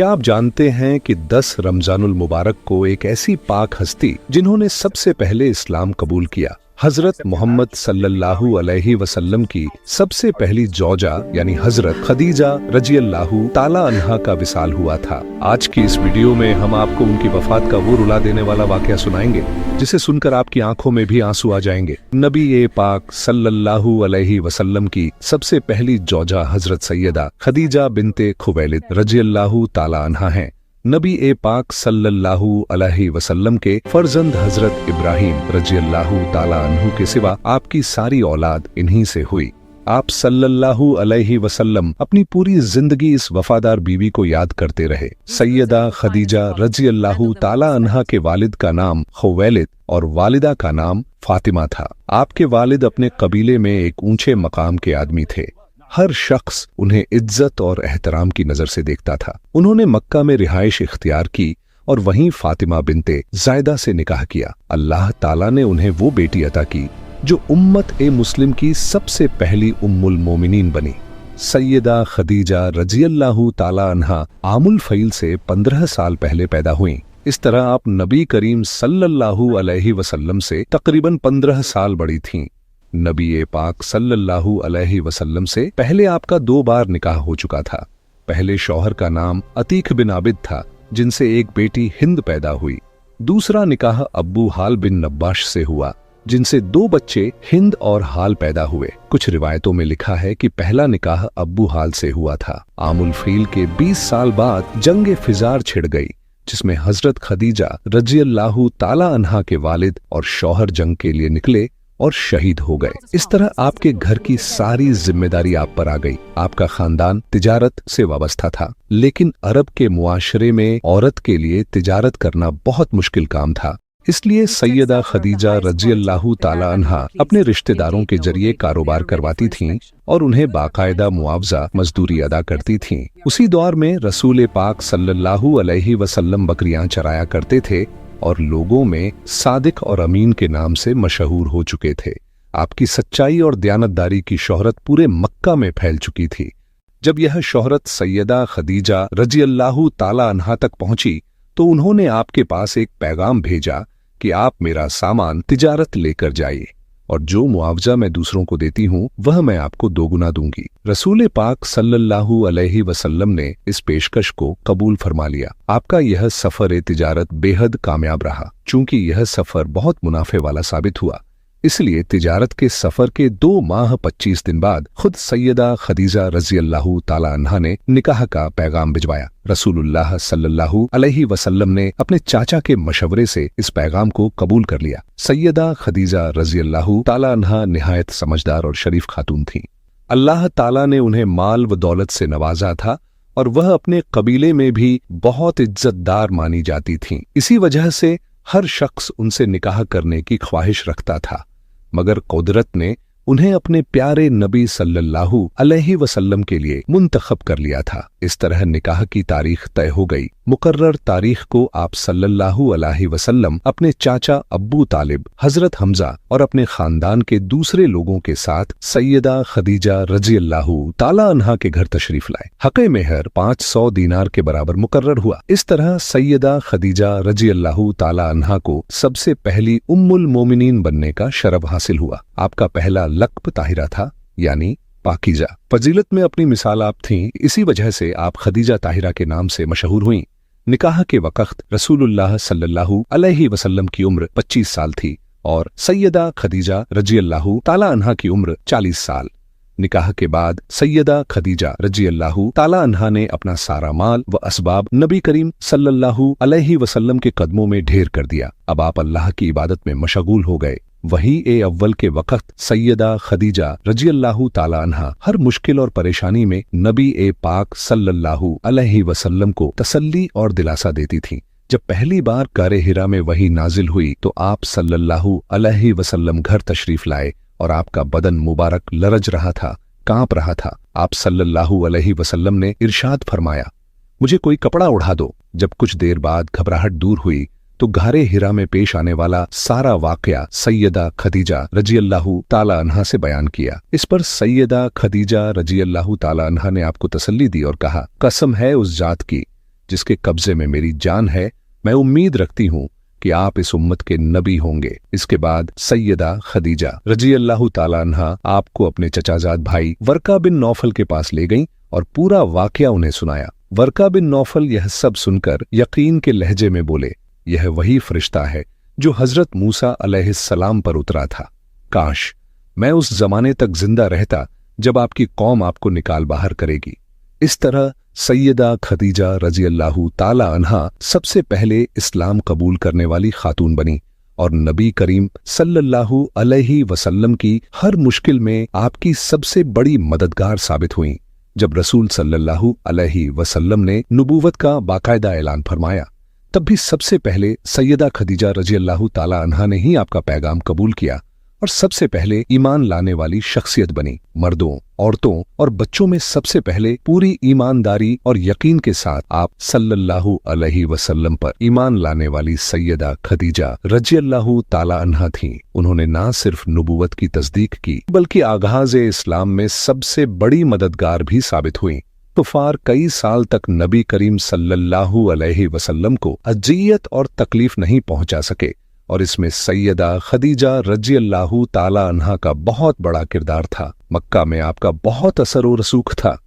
क्या आप जानते हैं कि 10 रमजानुल मुबारक को एक ऐसी पाक हस्ती जिन्होंने सबसे पहले इस्लाम कबूल किया, हजरत मोहम्मद सल्लल्लाहु अलैहि वसल्लम की सबसे पहली जौजा यानी हजरत खदीजा रजियल्लाहु ताला अन्हा का विसाल हुआ था। आज की इस वीडियो में हम आपको उनकी वफात का वो रुला देने वाला वाकया सुनाएंगे जिसे सुनकर आपकी आंखों में भी आंसू आ जाएंगे। नबी ए पाक सल्लल्लाहु अलैहि वसल्लम की सबसे पहली जौजा हजरत सैयदा खदीजा बिनते खुवैलिद रजियल्लाहु ताला अन्हा हैं। नबी ए पाक सल्लल्लाहु अलैहि वसल्लम के फर्जंद हजरत इब्राहिम रजियल्लाहु ताला अन्हु के सिवा आपकी सारी औलाद इन्हीं से हुई। आप सल्लल्लाहु अलैहि वसल्लम अपनी पूरी जिंदगी इस वफादार बीवी को याद करते रहे। सैयदा खदीजा रजियल्लाहु ताला अन्हा के वालिद का नाम खुवैलिद और वालिदा का नाम फातिमा था। आपके वालिद अपने कबीले में एक ऊंचे मकाम के आदमी थे। हर शख्स उन्हें इज्जत और एहतराम की नजर से देखता था। उन्होंने मक्का में रिहाइश इख्तियार की और वहीं फातिमा बिनते ज़ायदा से निकाह किया। अल्लाह ताला ने उन्हें वो बेटी अता की जो उम्मत ए मुस्लिम की सबसे पहली उम्मुल मोमिनीन बनी। सैयदा खदीजा रजियल्लाहु ताला अन्हा आमुल फैल से 15 साल पहले पैदा हुईं। इस तरह आप नबी करीम सल्लल्लाहु अलैहि वसल्लम से तकरीबन 15 साल बड़ी थीं। नबी ए पाक सल्लल्लाहु अलैहि वसल्लम से पहले आपका 2 बार निकाह हो चुका था। पहले शौहर का नाम अतीक बिन आबिद था जिनसे एक बेटी हिंद पैदा हुई। दूसरा निकाह अब्बू हाल बिन नब्बाश से हुआ जिनसे 2 बच्चे हिंद और हाल पैदा हुए। कुछ रिवायतों में लिखा है कि पहला निकाह अब्बू हाल से हुआ था। आमुल फील के 20 साल बाद जंग फिजार छिड़ गई जिसमें हजरत खदीजा रजियल्लाहु ताला अन्हा के वालिद और शौहर जंग के लिए निकले और शहीद हो गए। इस तरह आपके घर की सारी जिम्मेदारी आप पर आ गई। आपका खानदान तिजारत से वाबस्ता था, लेकिन अरब के मुआशरे में औरत के लिए तिजारत करना बहुत मुश्किल काम था। इसलिए सैयदा खदीजा रजियल्लाहु ताला अन्हा अपने रिश्तेदारों के जरिए कारोबार करवाती थीं और उन्हें बाकायदा मुआवजा मजदूरी अदा करती थीं। उसी दौर में रसूल पाक सल्लल्लाहु अलैहि वसल्लम बकरियां चराया करते थे और लोगों में सादिक और अमीन के नाम से मशहूर हो चुके थे। आपकी सच्चाई और दयानतदारी की शोहरत पूरे मक्का में फैल चुकी थी। जब यह शोहरत सैयदा खदीजा रजियल्लाहु ताला अन्हा तक पहुंची तो उन्होंने आपके पास एक पैगाम भेजा कि आप मेरा सामान तिजारत लेकर जाइए और जो मुआवजा मैं दूसरों को देती हूँ वह मैं आपको 2 गुना दूंगी। रसूल पाक सल्लल्लाहु अलैहि वसल्लम ने इस पेशकश को कबूल फरमा लिया। आपका यह सफर तिजारत बेहद कामयाब रहा। चूंकि यह सफर बहुत मुनाफे वाला साबित हुआ, इसलिए तिजारत के सफर के 2 माह 25 दिन बाद खुद सैयदा खदीजा रजियल्लाहु ताला अन्हा ने निकाह का पैगाम भिजवाया। रसूलुल्लाह सल्लल्लाहु अलैहि वसल्लम ने अपने चाचा के मशवरे से इस पैगाम को कबूल कर लिया। सैयदा खदीजा रजियल्लाहु ताला अन्हा निहायत समझदार और शरीफ खातून थीं। अल्लाह ताला ने उन्हें माल व दौलत से नवाजा था और वह अपने कबीले में भी बहुत इज्जतदार मानी जाती थीं। इसी वजह से हर शख्स उनसे निकाह करने की ख्वाहिश रखता था, मगर कुदरत ने उन्हें अपने प्यारे नबी सल्लल्लाहु अलैहि वसल्लम के लिए मुंतखब कर लिया था। इस तरह निकाह की तारीख तय हो गई। मुकर्रर तारीख को आप सल्लल्लाहु अलैहि वसल्लम अपने चाचा अब्बू तालिब, हजरत हमजा और अपने खानदान के दूसरे लोगों के साथ सैयदा खदीजा रजियल्लाहु ताला अन्हा के घर तशरीफ लाए। हक़े मेहर 500 दीनार के बराबर मुकर्रर हुआ। इस तरह सैयदा खदीजा रजियल्लाहु ताला अन्हा को सबसे पहली उम्मुल मोमिनीन बनने का शरफ हासिल हुआ। आपका पहला लक़्ब ताहिरा था, यानी पाकीजा। फजीलत में अपनी मिसाल आप थीं, इसी वजह से आप खदीजा ताहिरा के नाम से मशहूर हुईं। निकाह के वक़्त रसूलुल्लाह सल्लल्लाहु अलैहि वसल्लम की उम्र 25 साल थी और सैयदा खदीजा रजियल्लाहु ताला अन्हा की उम्र 40 साल। निकाह के बाद सैयदा खदीजा रजियल्लाहु ताला अन्हा ने अपना सारा माल व असबाब नबी करीम सल्लल्लाहु अलैहि वसल्लम के कदमों में ढेर कर दिया। अब आप अल्लाह की इबादत में मशगूल हो गए। वही ए अव्वल के वक़्त सैयदा खदीजा रजियल्लाहु ताला अन्हा हर मुश्किल और परेशानी में नबी ए पाक सल्लल्लाहु अलैहि वसल्लम को तसल्ली और दिलासा देती थीं। जब पहली बार गारे हिरा में वही नाजिल हुई तो आप सल्लल्लाहु अलैहि वसल्लम घर तशरीफ लाए और आपका बदन मुबारक लरज रहा था, कांप रहा था। आप सल्लल्लाहु अलैहि वसल्लम ने इरशाद फरमाया, मुझे कोई कपड़ा उड़ा दो। जब कुछ देर बाद घबराहट दूर हुई तो गारे हिरा में पेश आने वाला सारा वाकया सैयदा खदीजा रजियल्लाहु ताला अन्हा से बयान किया। इस पर सैयदा खदीजा रजियल्लाहु ताला अन्हा ने आपको तसल्ली दी और कहा, कसम है उस जात की जिसके कब्जे में मेरी जान है, मैं उम्मीद रखती हूँ कि आप इस उम्मत के नबी होंगे। इसके बाद सैयदा खदीजा रजी अल्लाह ताला अन्हा आपको अपने चचाजाद भाई वर्का बिन नौफल के पास ले गईं और पूरा वाकया उन्हें सुनाया। वर्का बिन नौफल यह सब सुनकर यकीन के लहजे में बोले, यह वही फरिश्ता है जो हजरत मूसा अलैहिस्सलाम पर उतरा था। काश मैं उस जमाने तक जिंदा रहता जब आपकी कौम आपको निकाल बाहर करेगी। इस तरह सैयदा खदीजा रजी अल्लाह ताला अन्हा सबसे पहले इस्लाम कबूल करने वाली खातून बनी और नबी करीम सल्लल्लाहु अलैहि वसल्लम की हर मुश्किल में आपकी सबसे बड़ी मददगार साबित हुई। जब रसूल सल्लल्लाहु अलैहि वसल्लम ने नबूवत का बाकायदा ऐलान फरमाया, तब भी सबसे पहले सैयदा खदीजा रजी अल्लाह ताला अन्हा ने ही आपका पैगाम कबूल किया और सबसे पहले ईमान लाने वाली शख्सियत बनी। मर्दों, औरतों और बच्चों में सबसे पहले पूरी ईमानदारी और यकीन के साथ आप सल्लल्लाहु अलैहि वसल्लम पर ईमान लाने वाली सैयदा खदीजा रजी अल्लाह ताला अन्हा थीं। उन्होंने ना सिर्फ नबूवत की तस्दीक की बल्कि आगाज़ इस्लाम में सबसे बड़ी मददगार भी साबित हुई। कुफार कई साल तक नबी करीम सल्लल्लाहु अलैहि वसल्लम को अजियत और तकलीफ नहीं पहुंचा सके और इसमें सैयदा खदीजा रजी अल्लाह ताला अन्हा का बहुत बड़ा किरदार था। मक्का में आपका बहुत असर और रसूख था।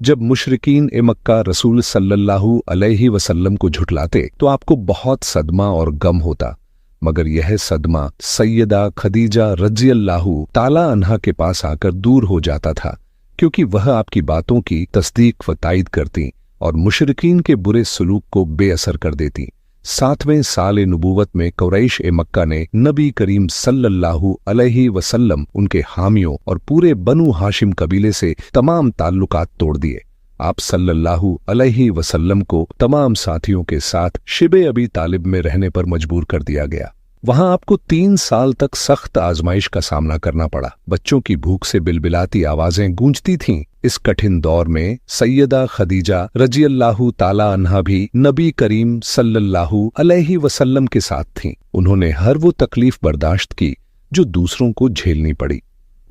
जब मुशरिकीन ए मक्का रसूल सल्लल्लाहु अलैहि वसल्लम को झुठलाते तो आपको बहुत सदमा और गम होता, मगर यह सदमा सैयदा खदीजा रजी अल्लाह ताला अन्हा के पास आकर दूर हो जाता था, क्योंकि वह आपकी बातों की तस्दीक व तायद करती और मुशरिकीन के बुरे सलूक को बेअसर कर देती। 7वें साल नबूवत में कुरैश ए मक्का ने नबी करीम सल्लल्लाहु अलैहि वसल्लम, उनके हामियों और पूरे बनु हाशिम कबीले से तमाम ताल्लुकात तोड़ दिए। आप सल्लल्लाहु अलैहि वसल्लम को तमाम साथियों के साथ शिबे अबी तालिब में रहने पर मजबूर कर दिया गया। वहां आपको 3 साल तक सख्त आजमाइश का सामना करना पड़ा। बच्चों की भूख से बिलबिलाती आवाजें गूंजती थीं। इस कठिन दौर में सैयदा खदीजा रजी अल्लाह ताला अन्हा भी नबी करीम सल्लल्लाहु अलैहि वसल्लम के साथ थीं। उन्होंने हर वो तकलीफ बर्दाश्त की जो दूसरों को झेलनी पड़ी,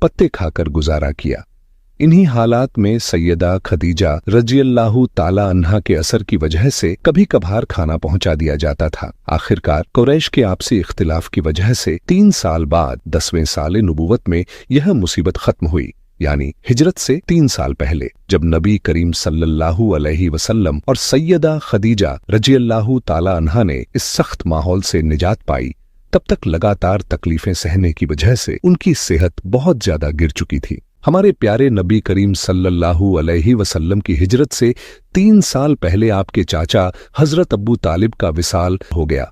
पत्ते खाकर गुजारा किया। इन्हीं हालात में सैयदा खदीजा रजी अल्लाह ताला अन्हा के असर की वजह से कभी कभार खाना पहुंचा दिया जाता था। आखिरकार कुरैश के आपसी इख्तिलाफ की वजह से 3 साल बाद 10वें साल नबूवत में यह मुसीबत खत्म हुई, यानी हिजरत से 3 साल पहले, जब नबी करीम सल्लल्लाहु अलैहि वसल्लम और सैयदा खदीजा रजी अल्लाह ताला अन्हा ने इस सख्त माहौल से निजात पाई। तब तक लगातार तकलीफें सहने की वजह से उनकी सेहत बहुत ज्यादा गिर चुकी थी। हमारे प्यारे नबी करीम सल्लल्लाहु अलैहि वसल्लम की हिजरत से 3 साल पहले आपके चाचा हजरत अब्बू तालिब का विसाल हो गया।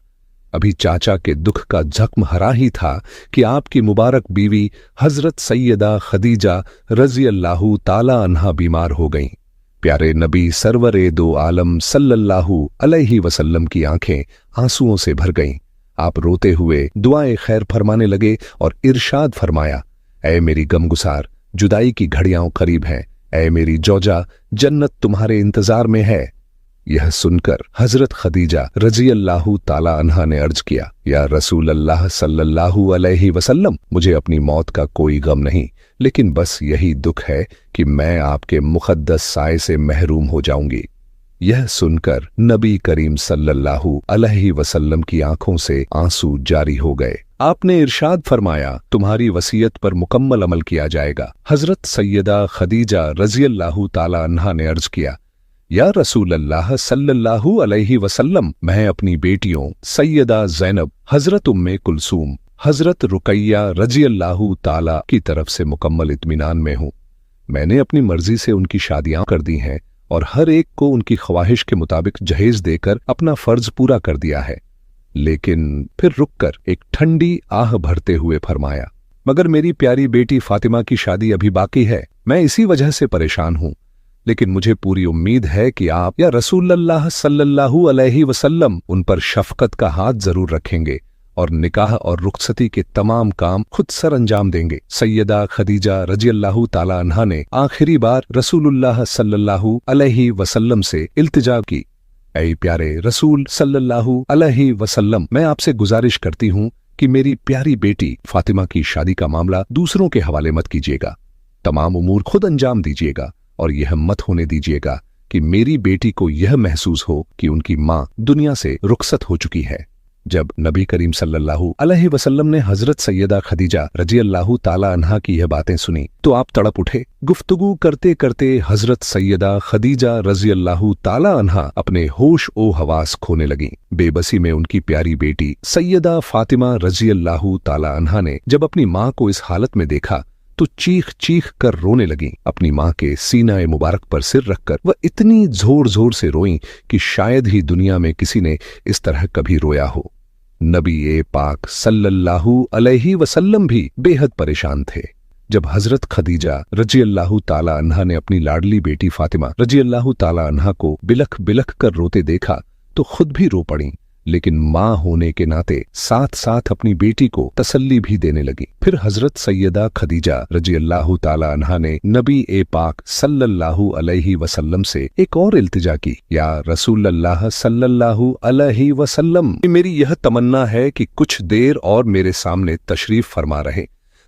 अभी चाचा के दुख का जख्म हरा ही था कि आपकी मुबारक बीवी हजरत सैयदा खदीजा रजी अल्लाह ताला अन्हा बीमार हो गईं। प्यारे नबी सरवरे दो आलम सल्लल्लाहु अलैहि वसल्लम की आंखें आंसुओं से भर गईं। आप रोते हुए दुआए खैर फरमाने लगे और इरशाद फरमाया, ऐ मेरी गमगुसार, जुदाई की घड़ियां करीब हैं। ऐ मेरी जौजा, जन्नत तुम्हारे इंतजार में है। यह सुनकर हजरत खदीजा रजी अल्लाह ताला अन्हा ने अर्ज किया, या रसूल अल्लाह सल्लल्लाहु अलैहि वसल्लम, मुझे अपनी मौत का कोई गम नहीं, लेकिन बस यही दुख है कि मैं आपके मुक़द्दस साए से महरूम हो जाऊंगी। यह सुनकर नबी करीम सल्लल्लाहु अलैहि वसल्लम की आंखों से आंसू जारी हो गए। आपने इरशाद फरमाया, तुम्हारी वसीयत पर मुकम्मल अमल किया जाएगा। हजरत सैयदा खदीजा रजी अल्लाह ताला अन्हा ने अर्ज किया, या रसूल अल्लाह सल्लल्लाहु अलैहि वसल्लम, मैं अपनी बेटियों सैयदा ज़ैनब, हजरत उम्मे कुलसूम, हजरत रुकैया रजी अल्लाह ताला की तरफ से मुकम्मल इत्मीनान में हूँ। मैंने अपनी मर्जी से उनकी शादियां कर दी हैं और हर एक को उनकी ख्वाहिश के मुताबिक जहेज देकर अपना फर्ज पूरा कर दिया है। लेकिन फिर रुककर एक ठंडी आह भरते हुए फरमाया, मगर मेरी प्यारी बेटी फातिमा की शादी अभी बाकी है। मैं इसी वजह से परेशान हूँ, लेकिन मुझे पूरी उम्मीद है कि आप या रसूल अल्लाह सल्लल्लाहु अलैहि वसल्लम उन पर शफकत का हाथ जरूर रखेंगे और निकाह और रुखसती के तमाम काम खुद सर अंजाम देंगे। सैयदा खदीजा रजी अल्लाह ताला अन्हा ने आखिरी बार रसूलुल्लाह सल्लल्लाहु अलैहि वसल्लम से इल्तिजा की, ऐ प्यारे रसूल सल्लल्लाहु अलैहि वसल्लम, मैं आपसे गुजारिश करती हूँ कि मेरी प्यारी बेटी फातिमा की शादी का मामला दूसरों के हवाले मत कीजिएगा। तमाम उमूर खुद अंजाम दीजिएगा और यह मत होने दीजिएगा कि मेरी बेटी को यह महसूस हो कि उनकी माँ दुनिया से रुखसत हो चुकी है। जब नबी करीम सल्लल्लाहु अलैहि वसल्लम ने हजरत सैयदा खदीजा रजी अल्लाह ताला अन्हा की यह बातें सुनी तो आप तड़प उठे। गुफ्तगू करते करते हजरत सैयदा खदीजा रजी अल्लाह ताला अन्हा अपने होश ओ हवास खोने लगी। बेबसी में उनकी प्यारी बेटी सैयदा फातिमा रजी अल्लाह ताला अन्हा ने जब अपनी माँ को इस हालत में देखा तो चीख चीख कर रोने लगी। अपनी माँ के सीना मुबारक पर सिर रखकर वह इतनी जोर जोर से रोईं कि शायद ही दुनिया में किसी ने इस तरह कभी रोया हो। नबी पाक सल्लल्लाहु अलैहि वसल्लम भी बेहद परेशान थे। जब हजरत खदीजा रजी अल्लाह ताला अन्हा ने अपनी लाडली बेटी फातिमा रजी अल्लाह ताला अन्हा को बिलख बिलख कर रोते देखा तो खुद भी रो पड़ी, लेकिन माँ होने के नाते साथ साथ अपनी बेटी को तसल्ली भी देने लगी। फिर हजरत सैयदा खदीजा रजी अल्लाह ताला अन्हा ने नबी पाक सल्लल्लाहु अलैहि वसल्लम से एक और इल्तिजा की, या रसूल अल्लाह सल्लल्लाहु अलैहि वसल्लम, मेरी यह तमन्ना है कि कुछ देर और मेरे सामने तशरीफ फरमा रहे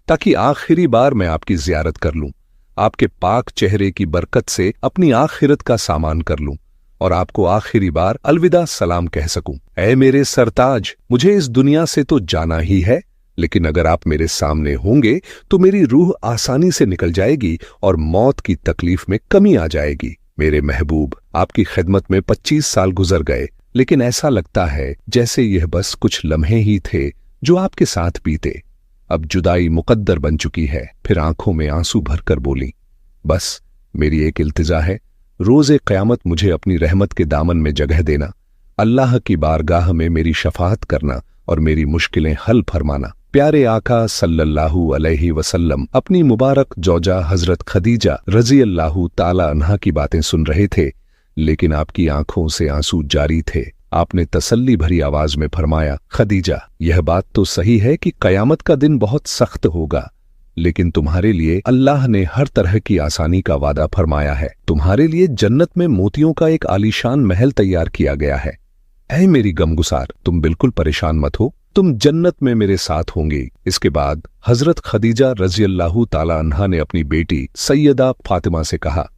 ताकि आखिरी बार मैं आपकी जियारत कर लूं, आपके पाक चेहरे की बरकत से अपनी आखिरत का सामान कर लूं और आपको आखिरी बार अलविदा सलाम कह सकूं। ऐ मेरे सरताज, मुझे इस दुनिया से तो जाना ही है, लेकिन अगर आप मेरे सामने होंगे तो मेरी रूह आसानी से निकल जाएगी और मौत की तकलीफ में कमी आ जाएगी। मेरे महबूब, आपकी खिदमत में 25 साल गुजर गए, लेकिन ऐसा लगता है जैसे यह बस कुछ लम्हे ही थे जो आपके साथ बीते। अब जुदाई मुकद्दर बन चुकी है। फिर आंखों में आंसू भरकर बोली, बस मेरी एक इल्तिजा है, रोज़े क़यामत मुझे अपनी रहमत के दामन में जगह देना, अल्लाह की बारगाह में मेरी शफाअत करना और मेरी मुश्किलें हल फरमाना। प्यारे आका सल्लल्लाहु अलैहि वसल्लम अपनी मुबारक जौजा हजरत खदीजा रजी अल्लाह ताला अन्हा की बातें सुन रहे थे, लेकिन आपकी आंखों से आंसू जारी थे। आपने तसल्ली भरी आवाज में फरमाया, खदीजा, यह बात तो सही है कि क़यामत का दिन बहुत सख्त होगा, लेकिन तुम्हारे लिए अल्लाह ने हर तरह की आसानी का वादा फरमाया है। तुम्हारे लिए जन्नत में मोतियों का एक आलीशान महल तैयार किया गया है। ऐ मेरी गमगुसार, तुम बिल्कुल परेशान मत हो, तुम जन्नत में मेरे साथ होंगे। इसके बाद हजरत खदीजा रजी अल्लाह ताला अन्हा ने अपनी बेटी सैयदा फातिमा से कहा,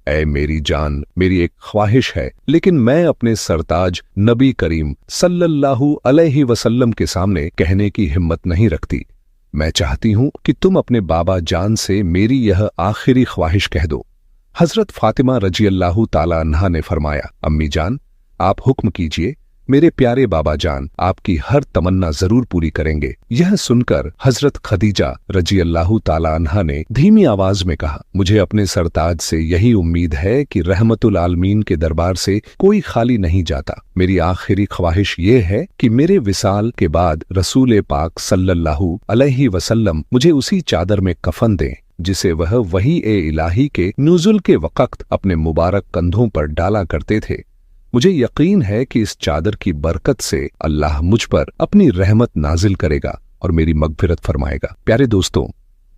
ऐ मेरी जान, मेरी एक ख्वाहिश है, लेकिन मैं अपने सरताज नबी करीम सल्लल्लाहु अलैहि वसल्लम के सामने कहने की हिम्मत नहीं रखती। मैं चाहती हूं कि तुम अपने बाबा जान से मेरी यह आखिरी ख्वाहिश कह दो। हजरत फातिमा रजी अल्लाह ताला अन्हा ने फरमाया, अम्मी जान, आप हुक्म कीजिए, मेरे प्यारे बाबा जान आपकी हर तमन्ना जरूर पूरी करेंगे। यह सुनकर हजरत खदीजा रजी अल्लाह ताला अन्हा ने धीमी आवाज में कहा, मुझे अपने सरताज से यही उम्मीद है कि रहमतुल आलमीन के दरबार से कोई खाली नहीं जाता। मेरी आखिरी ख्वाहिश ये है कि मेरे विसाल के बाद रसूल पाक सल्लल्लाहु अलैहि वसल्लम मुझे उसी चादर में कफन दें जिसे वह वही ए इलाही के नुज़ुल के वक़्त अपने मुबारक कंधों पर डाला करते थे। मुझे यकीन है कि इस चादर की बरकत से अल्लाह मुझ पर अपनी रहमत नाजिल करेगा और मेरी मगफिरत फरमाएगा। प्यारे दोस्तों,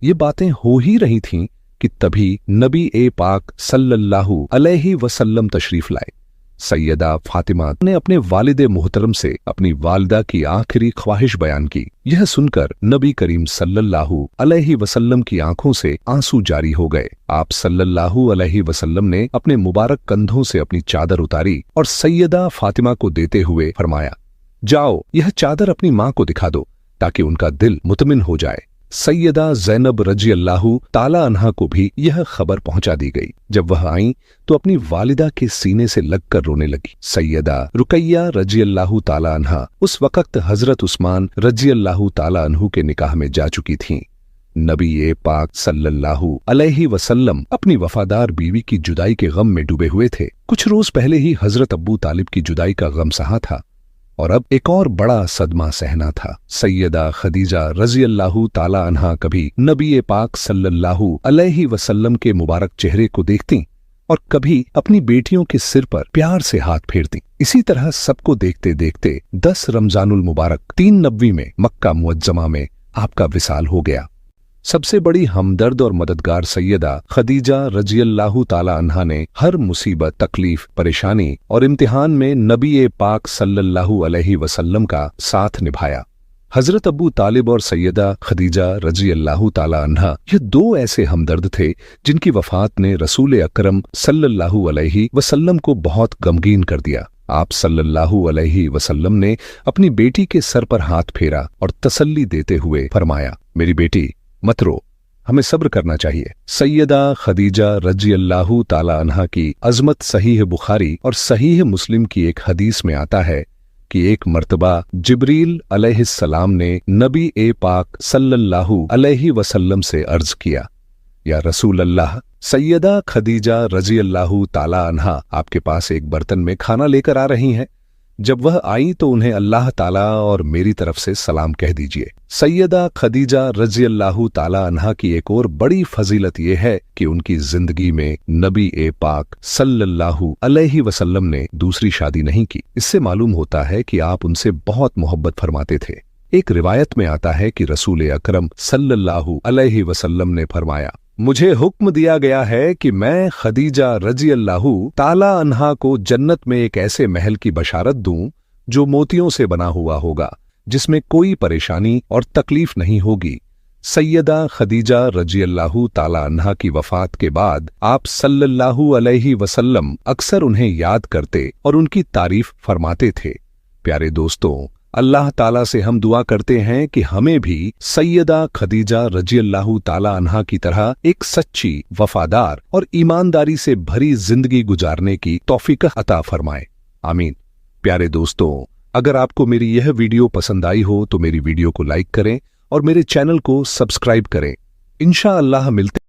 ये बातें हो ही रही थीं कि तभी नबी पाक सल्लल्लाहु अलैहि वसल्लम तशरीफ लाए। सैयदा फातिमा ने अपने वालिदे मोहतरम से अपनी वालिदा की आखिरी ख्वाहिश बयान की। यह सुनकर नबी करीम सल्लल्लाहु अलैहि वसल्लम की आंखों से आंसू जारी हो गए। आप सल्लल्लाहु अलैहि वसल्लम ने अपने मुबारक कंधों से अपनी चादर उतारी और सैयदा फातिमा को देते हुए फरमाया, जाओ यह चादर अपनी माँ को दिखा दो ताकि उनका दिल मुतमिन हो जाए। सैयदा ज़ैनब रजी अल्लाह ताला अन्हा को भी यह खबर पहुंचा दी गई। जब वह आई तो अपनी वालिदा के सीने से लगकर रोने लगी। सैयदा रुकैया रजी अल्लाह ताला अन्हा उस वक़्त हजरत उस्मान रजी अल्लाह ताला अन्हु के निकाह में जा चुकी थीं। नबी पाक सल्लल्लाहु अलैहि वसल्लम अपनी वफादार बीवी की जुदाई के गम में डूबे हुए थे। कुछ रोज पहले ही हजरत अब्बू तालिब की जुदाई का गम सहा था और अब एक और बड़ा सदमा सहना था। सैयदा खदीजा रजी अल्लाह ताला अन्हा कभी नबी पाक सल्लल्लाहु अलैहि वसल्लम के मुबारक चेहरे को देखती और कभी अपनी बेटियों के सिर पर प्यार से हाथ फेरती। इसी तरह सबको देखते देखते 10 रमजानुल मुबारक 3 नबवी में मक्का मुअज्जमा में आपका विसाल हो गया। सबसे बड़ी हमदर्द और मददगार सैयदा खदीजा रजी अल्लाह ताला अन्हा ने हर मुसीबत, तकलीफ, परेशानी और इम्तिहान में नबी पाक सल्लल्लाहु अलैहि वसल्लम का साथ निभाया। हजरत अबू तालिब और सैयदा खदीजा रजी अल्लाह ताला अन्हा ये दो ऐसे हमदर्द थे जिनकी वफात ने रसूल अकरम सल्लल्लाहु अलैहि वसल्लम को बहुत गमगीन कर दिया। आप सल्लल्लाहु अलैहि वसल्लम ने अपनी बेटी के सर पर हाथ फेरा और तसल्ली देते हुए फरमाया, मेरी बेटी मत रो, हमें सब्र करना चाहिए। सैयदा खदीजा रजी अल्लाह ताला अन्हा की अजमत सहीह बुखारी और सहीह मुस्लिम की एक हदीस में आता है कि एक मर्तबा जिब्रील अलैहिस्सलाम ने नबी ए पाक सल्लल्लाहु अलैहि वसल्लम से अर्ज किया, या रसूल अल्लाह, सैयदा खदीजा रजी अल्लाह ताला अन्हा आपके पास एक बर्तन में खाना लेकर आ रही हैं। जब वह आई तो उन्हें अल्लाह ताला और मेरी तरफ से सलाम कह दीजिए। सैयदा खदीजा रजी अल्लाह ताला अन्हा की एक और बड़ी फजीलत यह है कि उनकी जिंदगी में नबी ए पाक सल्लल्लाहु अलैहि वसल्लम ने दूसरी शादी नहीं की। इससे मालूम होता है कि आप उनसे बहुत मोहब्बत फरमाते थे। एक रिवायत में आता है कि रसूल अकरम सल्लल्लाहु अलैहि वसल्लम ने फरमाया, मुझे हुक्म दिया गया है कि मैं खदीजा रजी अल्लाह ताला अन्हा को जन्नत में एक ऐसे महल की बशारत दूं जो मोतियों से बना हुआ होगा, जिसमें कोई परेशानी और तकलीफ नहीं होगी। सैयदा खदीजा रजी अल्लाह ताला अन्हा की वफात के बाद आप सल्लल्लाहु अलैहि वसल्लम अक्सर उन्हें याद करते और उनकी तारीफ फरमाते थे। प्यारे दोस्तों, अल्लाह ताला से हम दुआ करते हैं कि हमें भी सैयदा खदीजा रजी अल्लाह ताला अन्हा की तरह एक सच्ची, वफादार और ईमानदारी से भरी जिंदगी गुजारने की तौफीक अता फरमाए। आमीन। प्यारे दोस्तों, अगर आपको मेरी यह वीडियो पसंद आई हो तो मेरी वीडियो को लाइक करें और मेरे चैनल को सब्सक्राइब करें। इंशाअल्लाह मिलते